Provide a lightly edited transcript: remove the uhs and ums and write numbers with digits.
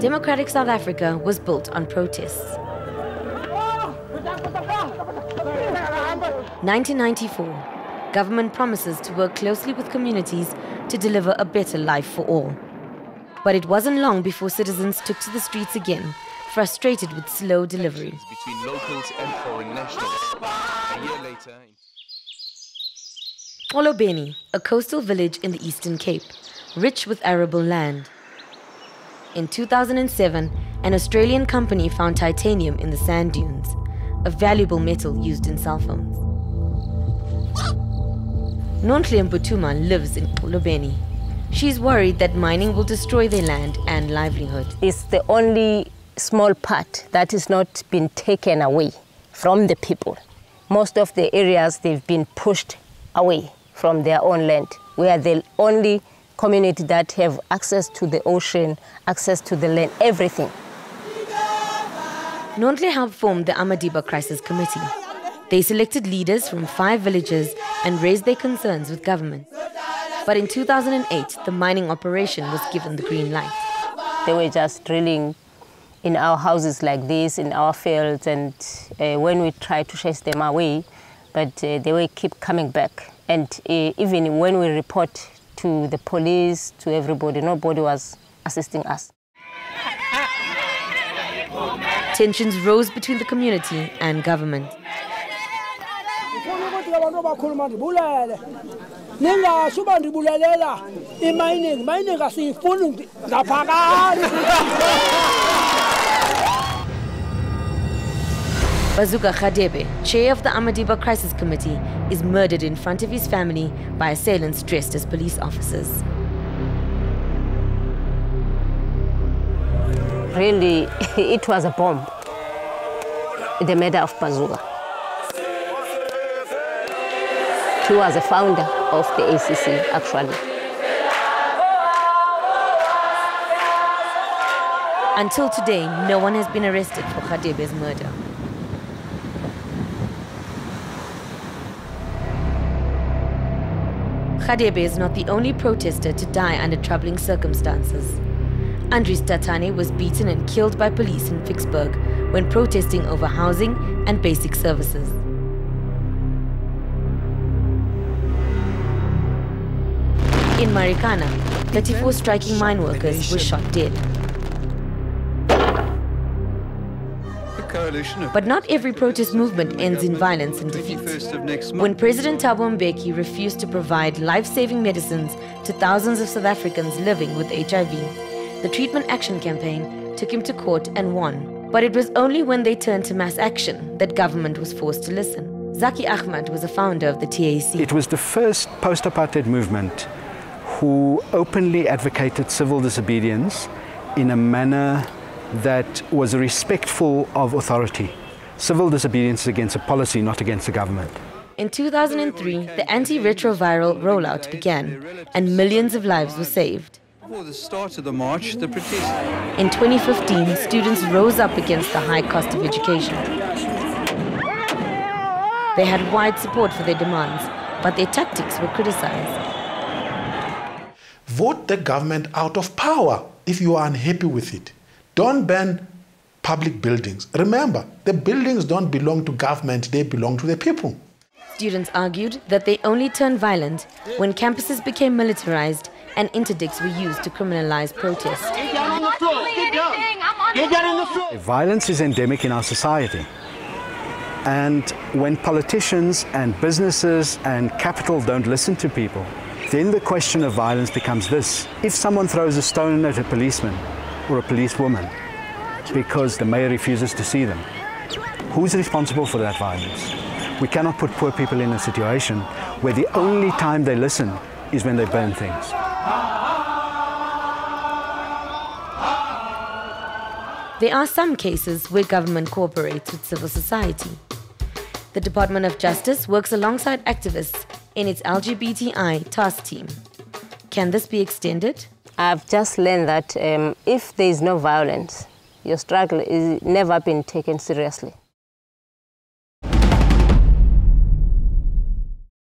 Democratic South Africa was built on protests. 1994, government promises to work closely with communities to deliver a better life for all. But it wasn't long before citizens took to the streets again, frustrated with slow delivery. Between locals and foreign nationals. A year later... Olobeni, a coastal village in the Eastern Cape, rich with arable land. In 2007, an Australian company found titanium in the sand dunes, a valuable metal used in cell phones. Nontle Mputuma lives in Olobeni. She's worried that mining will destroy their land and livelihood. It's the only small part that has not been taken away from the people. Most of the areas, they've been pushed away from their own land. We are the only community that have access to the ocean, access to the land, everything. Nontle helped form the Madiba Crisis committee. They selected leaders from 5 villages and raised their concerns with government. But in 2008, the mining operation was given the green light. They were just drilling in our houses like this, in our fields, and when we tried to chase them away, but they will keep coming back. And even when we report to the police, to everybody, nobody was assisting us. Tensions rose between the community and government. Bazuka Hadiya B, chair of the Madiba Crisis Committee, is murdered in front of his family by assailants dressed as police officers. Really, it was a bomb, the murder of Bazuka. He was a founder of the ACC, actually. Until today, no one has been arrested for Hadiya B's murder. Hadiya B is not the only protester to die under troubling circumstances. Andries Tatane was beaten and killed by police in Vicksburg when protesting over housing and basic services. In Marikana, 34 striking mine workers were shot dead. But not every protest movement ends in violence and defeat. When President Thabo Mbeki refused to provide life-saving medicines to thousands of South Africans living with HIV, the Treatment Action Campaign took him to court and won. But it was only when they turned to mass action that government was forced to listen. Zaki Ahmad was a founder of the TAC. It was the first post-apartheid movement who openly advocated civil disobedience in a manner that was respectful of authority. Civil disobedience against a policy, not against the government. In 2003, the anti-retroviral rollout began, and millions of lives were saved. Before the start of the march, the protest... In 2015, students rose up against the high cost of education. They had wide support for their demands, but their tactics were criticized. Vote the government out of power if you are unhappy with it. Don't ban public buildings. Remember, the buildings don't belong to government, they belong to the people. Students argued that they only turned violent when campuses became militarized and interdicts were used to criminalize protest. Violence is endemic in our society. And when politicians and businesses and capital don't listen to people, then the question of violence becomes this. If someone throws a stone at a policeman or a policewoman because the mayor refuses to see them, who's responsible for that violence? We cannot put poor people in a situation where the only time they listen is when they burn things. There are some cases where government cooperates with civil society. The Department of Justice works alongside activists in its LGBTI task team. Can this be extended? I've just learned that if there is no violence, your struggle is never been taken seriously.